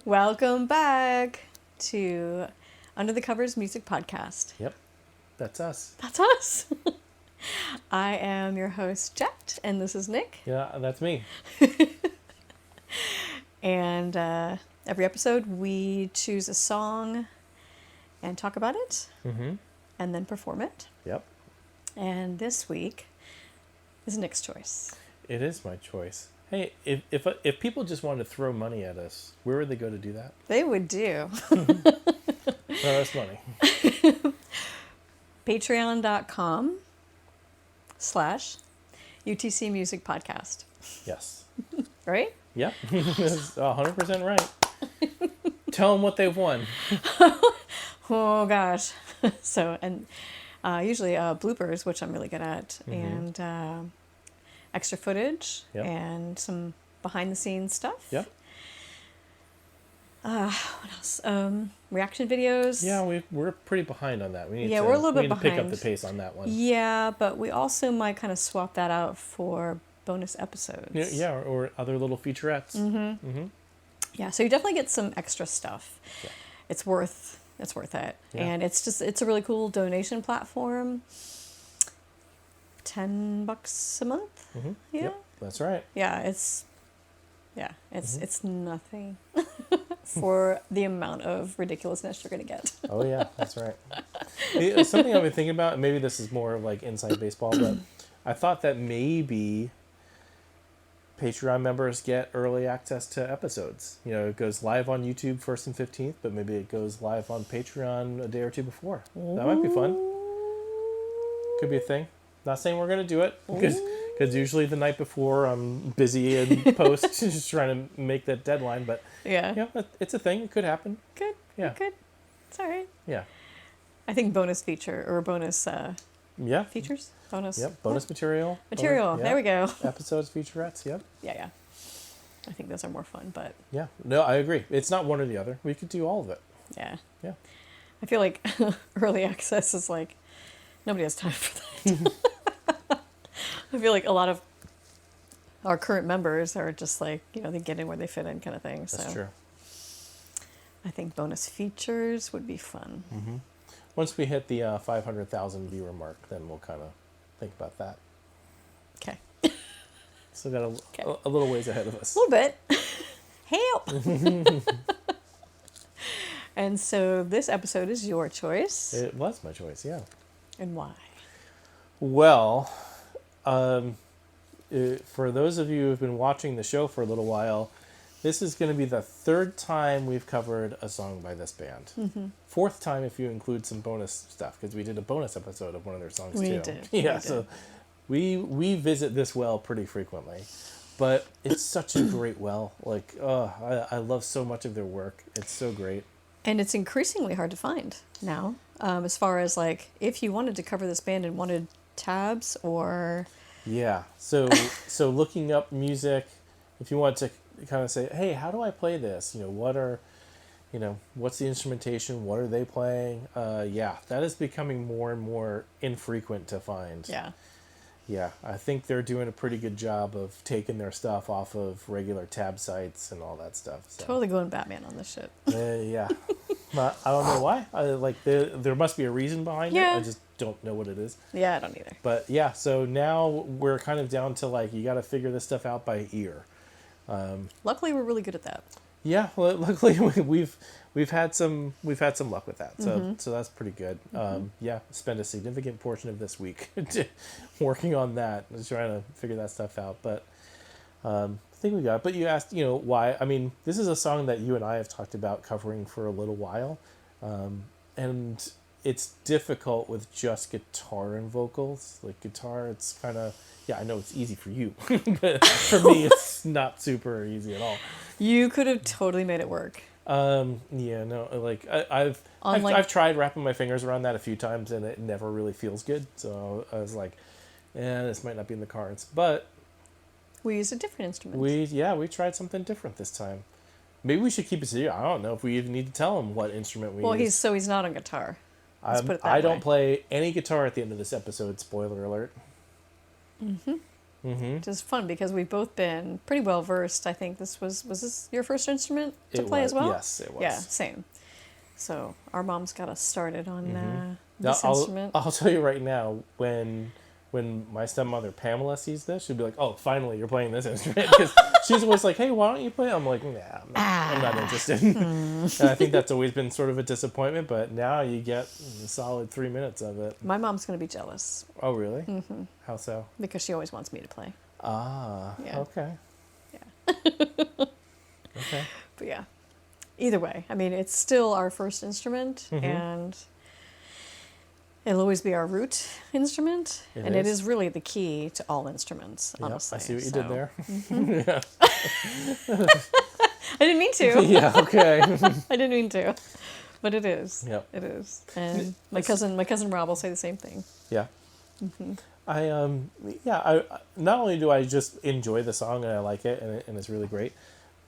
Welcome back to Under the Covers Music Podcast. Yep, that's us. That's us. I am your host, Jett, and this is Nick. Yeah, that's me. And every episode, we choose a song and talk about it, and then perform it. Yep. And this week is Nick's choice. It is my choice. Hey, if people just wanted to throw money at us, where would they go to do that? They would do. Throw us money. Patreon.com/UTC Music Podcast. Yes. Right? Yep. That's 100% right. Tell them what they've won. Oh, gosh. So, and usually bloopers, which I'm really good at, and extra footage, and some behind-the-scenes stuff. Yep. What else? Reaction videos. Yeah, we're pretty behind on that. We're a little bit to pick up behind. the pace on that one. Yeah, but we also might kind of swap that out for bonus episodes. Yeah, or other little featurettes. Yeah, so you definitely get some extra stuff. Yeah. It's worth it. Yeah. And it's a really cool donation platform. $10 a month. Yeah. Yep, that's right. Yeah, it's nothing for the amount of ridiculousness you're going to get. Oh yeah, that's right. Something I've been thinking about, and maybe this is more of like inside baseball, but I thought that maybe Patreon members get early access to episodes. You know, it goes live on YouTube 1st and 15th, but maybe it goes live on Patreon a day or two before. That might be fun. Could be a thing. Not saying we're going to do it, because usually the night before I'm busy in post just trying to make that deadline, but Yeah, it's a thing. It could happen. good. Yeah. Good. It's all right. Yeah. I think bonus feature or bonus Yeah. features. Bonus. Yep. Bonus material. Material. Yeah. There we go. Episodes, featurettes. Yep. Yeah. I think those are more fun, but Yeah. No, I agree. It's not one or the other. We could do all of it. yeah. Yeah. I feel like early access is like nobody has time for that. I feel like a lot of our current members are just like, they get in where they fit in kind of thing. That's So true. I think bonus features would be fun. Once we hit the 500,000 viewer mark, then we'll kind of think about that. Okay. Still got a little ways ahead of us. A little bit. Help! And so this episode is your choice. It was my choice, yeah. And why? Well, for those of you who have been watching the show for a little while, this is going to be the third time we've covered a song by this band. Fourth time if you include some bonus stuff, because we did a bonus episode of one of their songs too. We did. Yeah, so we visit this well pretty frequently. But it's such a great well. Like, I love so much of their work. It's so great. And it's increasingly hard to find now, as far as like if you wanted to cover this band and wanted tabs or... Yeah. So looking up music, if you want to kind of say, hey, how do I play this? What's the instrumentation? What are they playing? That is becoming more and more infrequent to find. Yeah. Yeah, I think they're doing a pretty good job of taking their stuff off of regular tab sites and all that stuff. So. Totally going Batman on this shit. Yeah. I don't know why. There must be a reason behind it. I just don't know what it is. Yeah, I don't either. But yeah, so now we're kind of down to like, you got to figure this stuff out by ear. Luckily, we're really good at that. Yeah, well, luckily we've had some luck with that, so that's pretty good. Spend a significant portion of this week working on that, trying to figure that stuff out. But I think we got it. But you asked, why? I mean, this is a song that you and I have talked about covering for a little while, and it's difficult with just guitar and vocals. Like guitar, it's kind of. Yeah, I know it's easy for you, but for me, it's not super easy at all. You could have totally made it work. I've tried wrapping my fingers around that a few times, and it never really feels good. So I was like, this might not be in the cards. But we used a different instrument. We tried something different this time. Maybe we should keep it secret. I don't know if we even need to tell him what instrument we use. He's not on guitar. I don't play any guitar at the end of this episode. Spoiler alert. which is fun because we've both been pretty well versed. I think was this your first instrument to play as well? Yes, it was. Yeah, same. So our moms got us started on Now, this instrument. I'll tell you right now, when my stepmother Pamela sees this, she'll be like, "Oh, finally, you're playing this instrument." Because she's always like, "Hey, why don't you play?" I'm like, "Nah, I'm not interested." And I think that's always been sort of a disappointment. But now you get a solid 3 minutes of it. My mom's gonna be jealous. Oh, really? Mm-hmm. How so? Because she always wants me to play. Ah, Yeah. okay. Yeah. Okay. But yeah. Either way, I mean, it's still our first instrument, and it'll always be our root instrument, and it is really the key to all instruments, honestly. I see what you did there. Yeah. I didn't mean to. Yeah, okay. I didn't mean to, but it is. Yep. It is. And my cousin Rob will say the same thing. Yeah. I not only do I just enjoy the song and I like it and it's really great,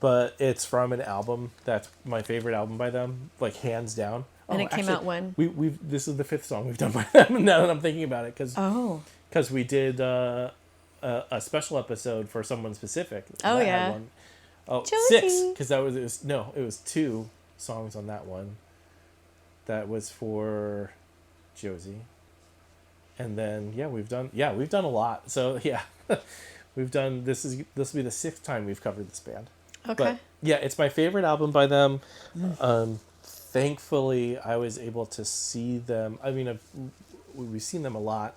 but it's from an album that's my favorite album by them, like hands down. And it came out when? We've this is the 5th song we've done by them now that I'm thinking about it, because we did a special episode for someone specific. Oh, that yeah. had one. Oh, Josie. 6, because it was 2 songs on that one. That was for Josie. And then we've done a lot. So yeah, we've done this will be the 6th time we've covered this band. Okay. But yeah, it's my favorite album by them. Thankfully, I was able to see them. I mean, we've seen them a lot,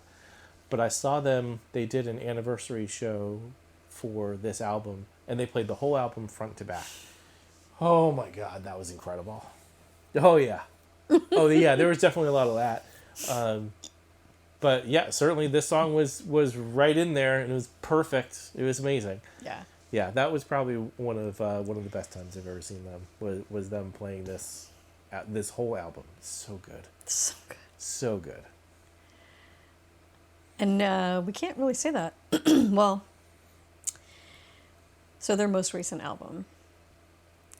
but I saw them. They did an anniversary show for this album, and they played the whole album front to back. Oh my God, that was incredible. Oh yeah, there was definitely a lot of that. But yeah, certainly this song was right in there, and it was perfect. It was amazing. Yeah. Yeah, that was probably one of the best times I've ever seen them. Was them playing this whole album. So good. So good. So good. And we can't really say that. Well, so their most recent album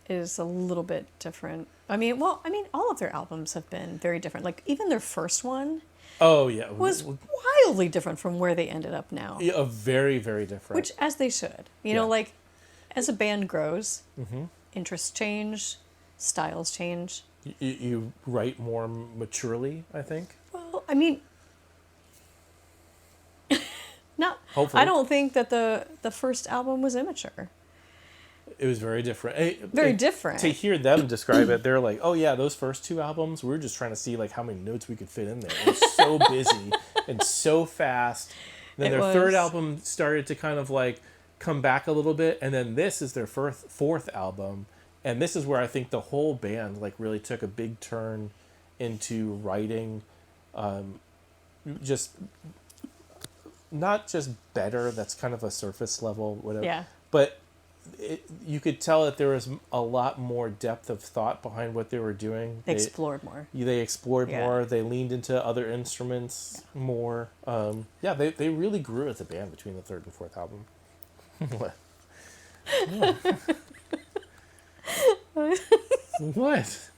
is a little bit different. I mean, all of their albums have been very different. Like even their first one. Oh yeah, was wildly different from where they ended up now. Yeah, very, very different. Which, as they should, you know, like as a band grows, interests change, styles change. You write more maturely, I think. Well, I mean, not. Hopefully. I don't think that the first album was immature. It was very different. Very different. To hear them describe it, they're like, "Oh yeah, those first 2 albums, we were just trying to see like how many notes we could fit in there. It was so busy and so fast." Then their third album started to kind of like come back a little bit, and then this is their fourth album, and this is where I think the whole band like really took a big turn into writing, just not just better. That's kind of a surface level, whatever. Yeah. But you could tell that there was a lot more depth of thought behind what they were doing. They explored more. They explored more. They leaned into other instruments more. They really grew as a band between the 3rd and 4th album. What? What?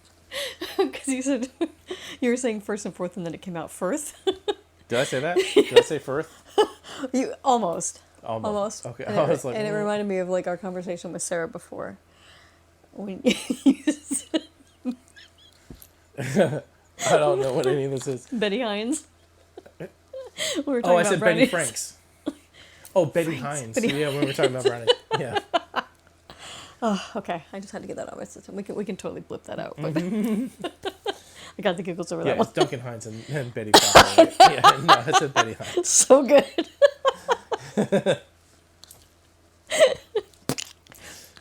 Because you said you were saying 1st and 4th, and then it came out 1st. Did I say that? Did I say 1st? You almost. Okay. And I was like, and it reminded me of like our conversation with Sarah before. When you said I don't know what any of this is. Betty Hines. We were talking about said brownies. Betty Franks. Oh, Betty Hines. Yeah, when we were talking about brownies. Yeah. Oh, okay. I just had to get that out of my system. We can totally blip that out. But I got the giggles over that Yeah, one. it's Duncan Hines and Betty Franks. Right? Yeah, no, I said Betty Hines. So good.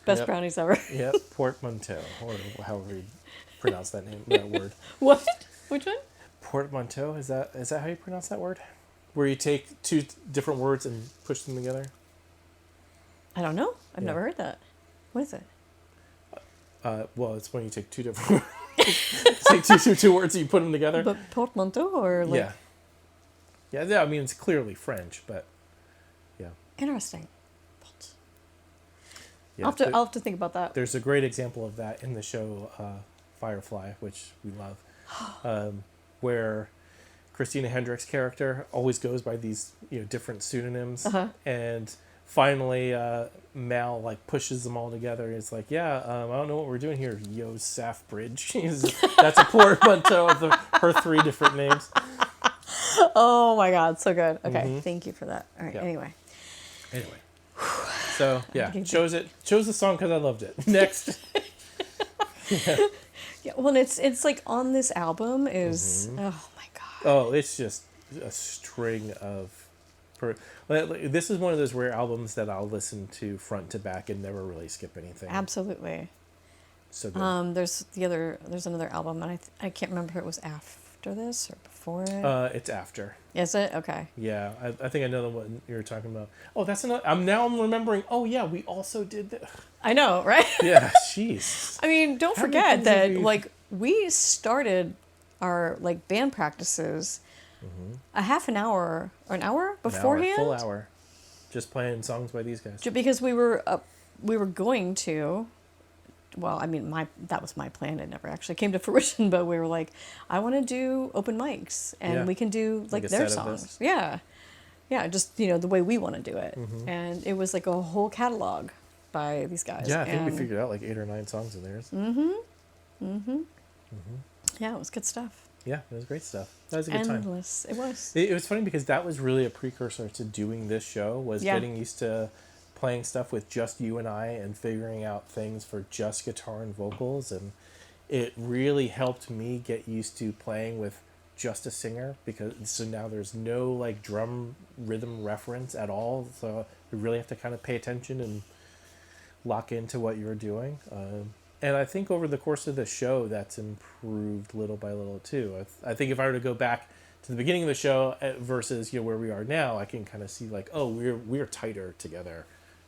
Best brownies ever. Yep, portmanteau, or however you pronounce that word. What? Which one? Portmanteau, is that how you pronounce that word? Where you take 2 different words and push them together? I don't know. I've never heard that. What is it? Well, it's when you take 2 different take two words and you put them together. But portmanteau or like... Yeah, I mean, it's clearly French, but yeah. Interesting. Yeah, I'll have to think about that. There's a great example of that in the show Firefly, which we love, where Christina Hendricks' character always goes by these different pseudonyms, Uh-huh. and finally Mal like pushes them all together. It's like, yeah, I don't know what we're doing here. Yosaf Bridge. That's a portmanteau of her 3 different names. Oh my God, so good. Okay, thank you for that. All right, Yeah. anyway. So yeah, chose the song because I loved it. Next. Yeah, well, it's like on this album is oh my God. Oh, it's just a string of. This is one of those rare albums that I'll listen to front to back and never really skip anything. Absolutely. So good. There's another album, and I can't remember if it was after this or before it. It's after. Is it? Okay. Yeah, I think I know the one you're talking about. Oh, that's another. I'm remembering. Oh yeah, we also did that. I know, right? Yeah, jeez. I mean, don't How many forget things have that we- like we started our like band practices a half an hour or an hour beforehand. Full hour, just playing songs by these guys. Because we were going to. Well, I mean, that was my plan. It never actually came to fruition, but we were like, I want to do open mics, and we can do like a their set of songs. this. Yeah, just the way we want to do it, and it was like a whole catalog by these guys. Yeah, I think we figured out like 8 or 9 songs of theirs. Yeah, it was good stuff. Yeah, it was great stuff. That was a good time. Endless. It was. It was funny because that was really a precursor to doing this show, was Yeah. getting used to playing stuff with just you and I and figuring out things for just guitar and vocals, and it really helped me get used to playing with just a singer, because so now there's no like drum rhythm reference at all, so you really have to kind of pay attention and lock into what you're doing. And I think over the course of the show, that's improved little by little too. I think if I were to go back to the beginning of the show versus where we are now, I can kind of see like, oh, we're tighter together.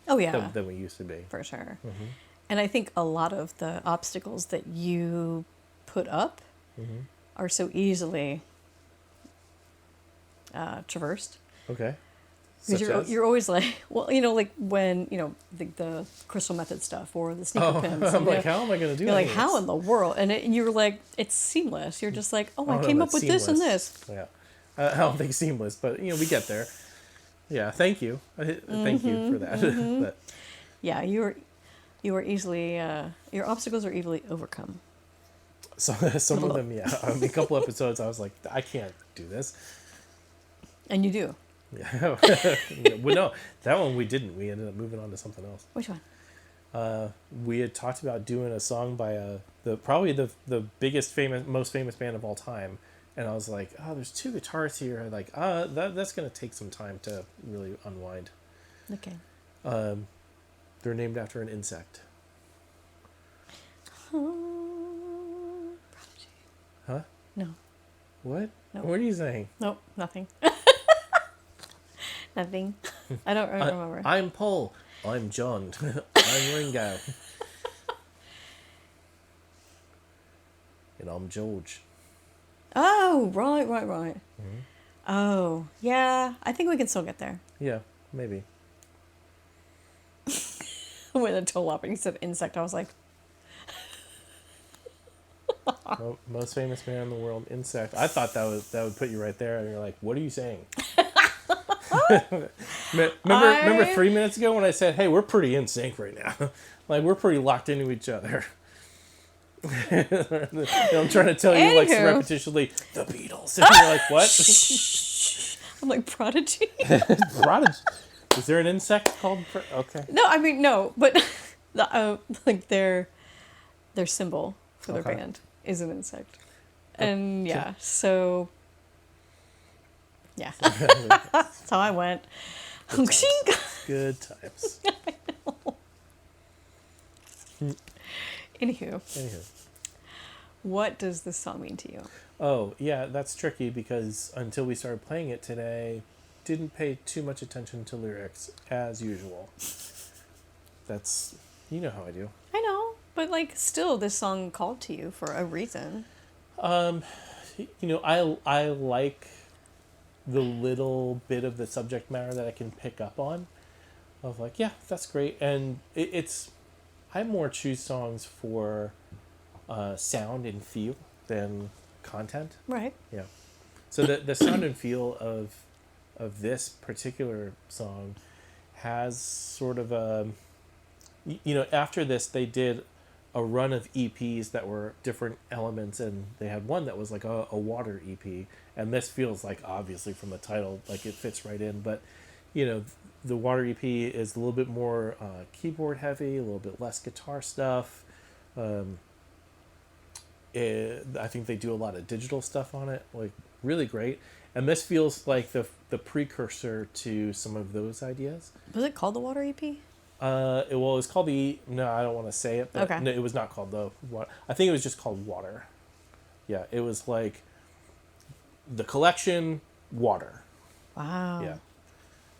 Oh yeah, Than we used to be. for sure. And I think a lot of the obstacles that you put up are so easily traversed. Okay. Because you're always like, well, like when, the crystal method stuff or the sneaker pins. I'm like, how am I going to do that? You're like, how in the world? And you're like, it's seamless. You're just like, I came up with this and this. Yeah. I don't think seamless, but, we get there. Yeah, thank you. Thank you for that. But, Yeah, you are easily, your obstacles are easily overcome. so, some of them, yeah. I mean, a couple episodes, I was like, I can't do this. And you do. Yeah. Well, no, that one we didn't. We ended up moving on to something else. Which one? We had talked about doing a song by probably the biggest most famous band of all time, and I was like, oh, there's 2 guitars here. Like, that's gonna take some time to really unwind. Okay. They're named after an insect. Prodigy. Huh? No. What? No. What are you saying? Nope, nothing. Nothing. I don't remember. I'm Paul. I'm John. I'm Ringo. And I'm George. Oh, right. Oh, yeah. I think we can still get there. Yeah, maybe. When the toe lopping said insect, I was like, Most famous band in the world, insect. I thought that would put you right there, and you're like, what are you saying? Remember 3 minutes ago when I said, hey, we're pretty in sync right now. Like, we're pretty locked into each other. I'm trying to tell you, like, repetitiously, the Beatles. And you're like, what? I'm like, Prodigy? Prodigy. Is there an insect called Okay. No, I mean, no, but like their symbol for their band is an insect. And yeah, so yeah. That's how I went. Good times. Anywho, what does this song mean to you? Oh, yeah, that's tricky because until we started playing it today, didn't pay too much attention to lyrics as usual. That's, how I do. I know, but like still this song called to you for a reason. I like the little bit of the subject matter that I can pick up on. Of like, yeah, that's great. And I more choose songs for sound and feel than content. Right. Yeah. So the sound and feel of this particular song has sort of a, after this they did a run of EPs that were different elements, and they had one that was like a water EP, and this feels like, obviously from the title, like it fits right in. But the water EP is a little bit more keyboard heavy, a little bit less guitar stuff. I think they do a lot of digital stuff on it, like really great. And this feels like the precursor to some of those ideas. Was it called the Water EP? It was called no, I don't want to say it, but okay. No, it was not called I think it was just called Water. Yeah, it was like the collection Water. Wow.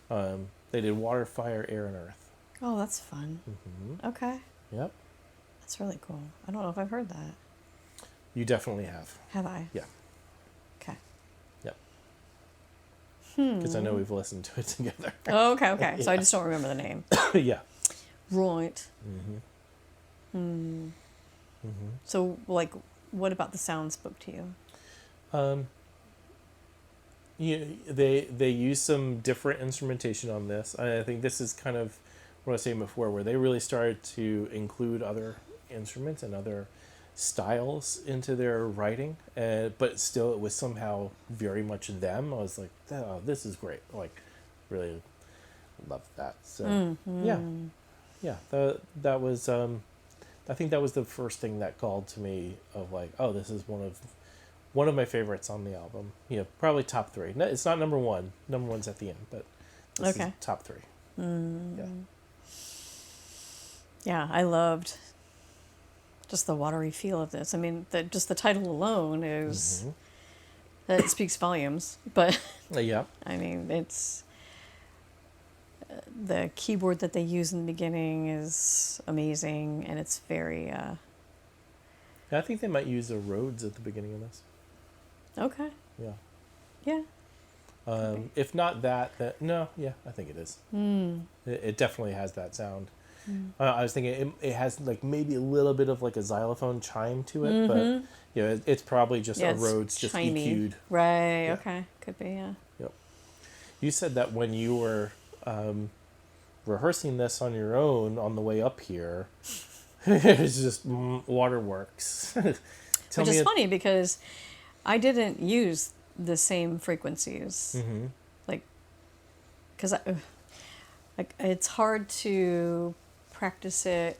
Yeah. They did Water, Fire, Air, and Earth. Oh, that's fun. Mm-hmm. Okay. Yep. That's really cool. I don't know if I've heard that. You definitely have. Have I? Yeah. Okay. Yep. Because I know we've listened to it together. Oh, okay. Yeah. So I just don't remember the name. Yeah. Right. Mm-hmm. Mm-hmm. So, like, what about the sound spoke to you? They use some different instrumentation on this. I think this is kind of what I was saying before, where they really started to include other instruments and other styles into their writing, but still it was somehow very much them. I was like, oh, this is great. Like, really loved that. So yeah, that was I think that was the first thing that called to me of like, oh, this is one of my favorites on the album. Probably top 3. No, it's not number 1. Number 1's at the end, but this is top 3. Yeah. Yeah, I loved just the watery feel of this. I mean, just the title alone is that speaks volumes. But Yeah. I mean, it's the keyboard that they use in the beginning is amazing, and it's very. I think they might use the Rhodes at the beginning of this. Okay. Yeah. Yeah. If not that, no, yeah, I think it is. It definitely has that sound. I was thinking it has like maybe a little bit of like a xylophone chime to it, but it's probably just a Rhodes just chimey. EQ'd. Right. Yeah. Okay. Could be. Yeah. Yep. You said that when you were rehearsing this on your own on the way up here, it's just waterworks. Which is funny because I didn't use the same frequencies. Like, because it's hard to practice it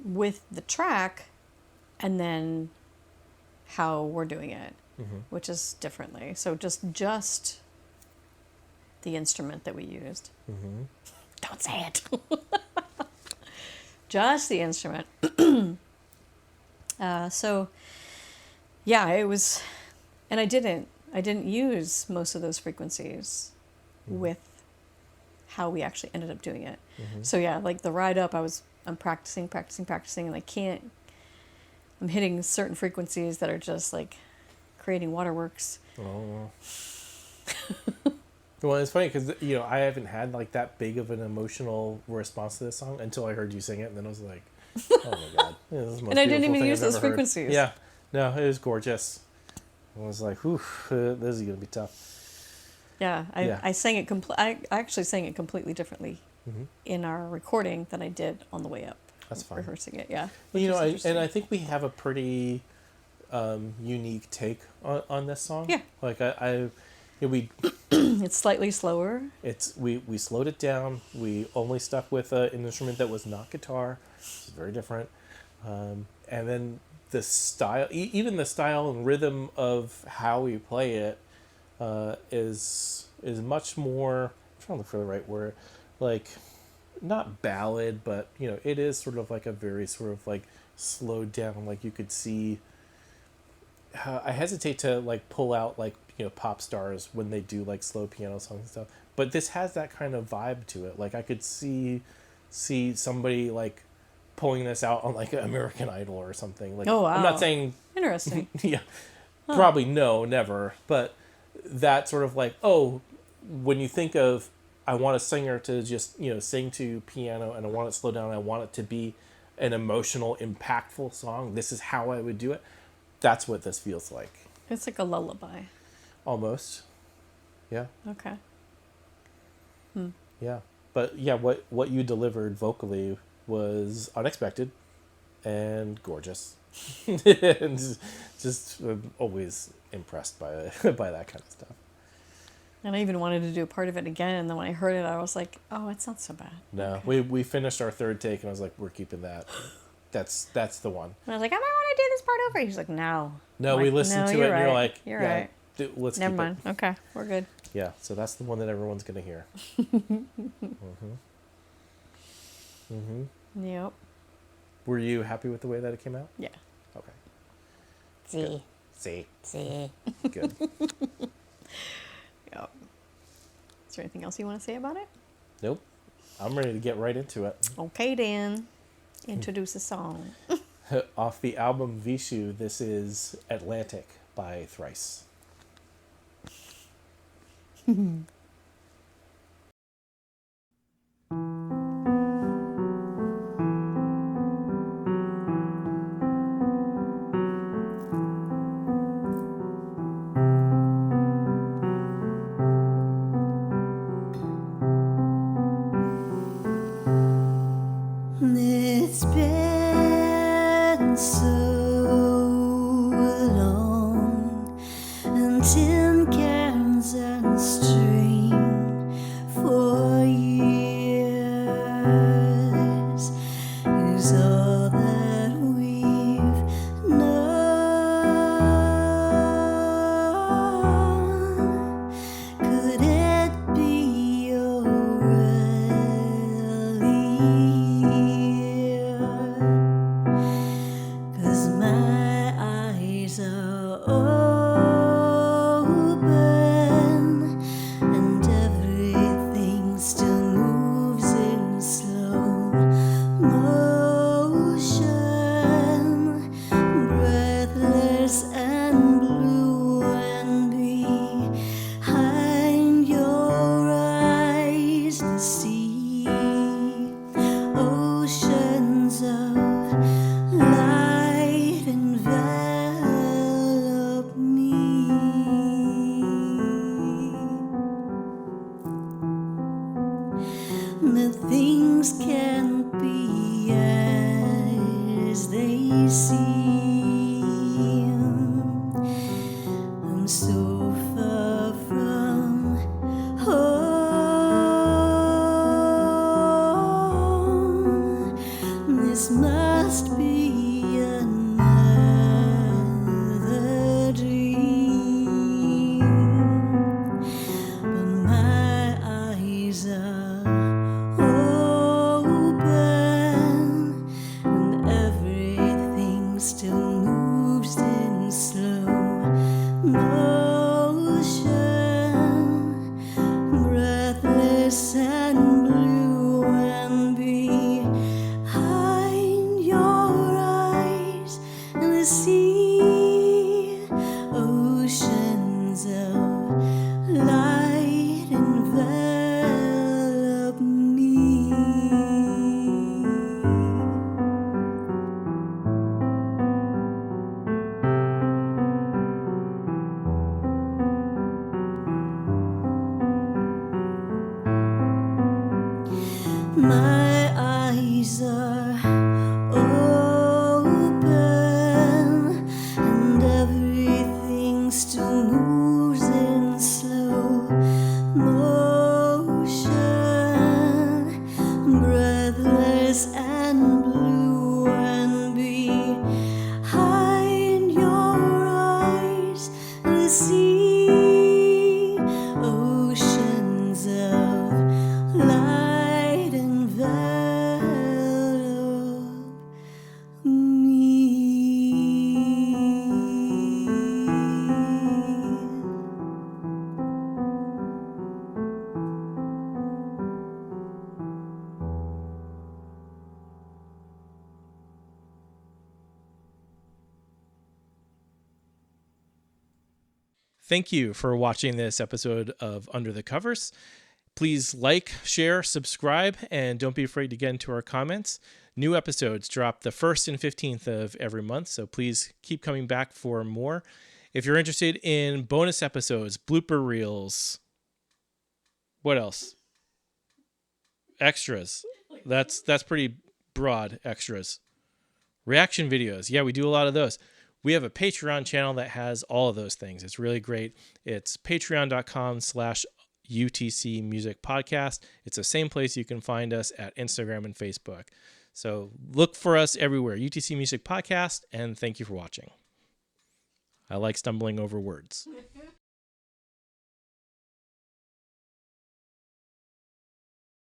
with the track and then how we're doing it, which is differently. So just the instrument that we used. Don't say it. Just the instrument. So yeah, it was, and I didn't use most of those frequencies with how we actually ended up doing it. So yeah, like the ride up, I'm practicing, and I'm hitting certain frequencies that are just like creating waterworks. Oh. Well, it's funny because I haven't had like that big of an emotional response to this song until I heard you sing it, and then I was like, oh my god, this is the most And I didn't beautiful even thing use I've those ever heard. frequencies. Yeah, no, it was gorgeous. I was like, whew, this is gonna be tough. Yeah, I sang it I actually sang it completely differently in our recording than I did on the way up. That's fine. Rehearsing it, yeah. And I think we have a pretty unique take on this song. Yeah. Like we It's slightly slower. we slowed it down. We only stuck with an instrument that was not guitar. It's very different. And then the style, even the style and rhythm of how we play it, is much more. I'm trying to look for the right word, like not ballad, but it is sort of like a very sort of like slowed down. Like you could see. I hesitate to like pull out like pop stars when they do like slow piano songs and stuff, but this has that kind of vibe to it. Like I could see somebody like pulling this out on like American Idol or something. Like, oh wow, I'm not saying interesting. Yeah, probably no, never. But that sort of like, when you think of, I want a singer to just sing to piano, and I want it slowed down, and I want it to be an emotional, impactful song. This is how I would do it. That's what this feels like. It's like a lullaby. Almost. Yeah. Okay. Yeah. But yeah, what you delivered vocally was unexpected and gorgeous. And just always impressed by by that kind of stuff. And I even wanted to do a part of it again, and then when I heard it, I was like, "Oh, it's not so bad." No, Okay. we finished our third take, and I was like, "We're keeping that. That's the one." And I was like, "I might want to do this part over." He's like, "No." No, I'm we like, listened "No, to it, and you're like, You're "Yeah, right. let's Never keep mind. it." Okay, we're good." Yeah, so that's the one that everyone's gonna hear. Yep. Were you happy with the way that it came out? Yeah. Okay. See. See, See. good. Yep. Is there anything else you want to say about it? Nope. I'm ready to get right into it. Okay, Dan. Introduce a song. Off the album Vishu, this is Atlantic by Thrice. It's been so long, and tin cans and string for years is all that we've known. Could it be Cause my eyes are open and everything still moves in slow motion, breathless and blue, and behind your eyes the sea, oceans of light envelop me. The things can't be as they seem. I'm so far from home. This must be another dream, but my eyes are open and everything still moves in slow motion, breathless and blue, and behind your eyes the sea, oceans of light envelop me. My eyes are open and everything still moves in slow motion, breathless and blue, and behind your eyes the sea, oceans of light envelop me. Thank you for watching this episode of Under the Covers. Please like, share, subscribe, and don't be afraid to get into our comments. New episodes drop the 1st and 15th of every month, so please keep coming back for more. If you're interested in bonus episodes, blooper reels, what else? Extras. That's pretty broad. Extras. Reaction videos. Yeah, we do a lot of those. We have a Patreon channel that has all of those things. It's really great. It's patreon.com/UTC Music Podcast. It's the same place you can find us at Instagram and Facebook. So look for us everywhere. UTC Music Podcast, and thank you for watching. I like stumbling over words.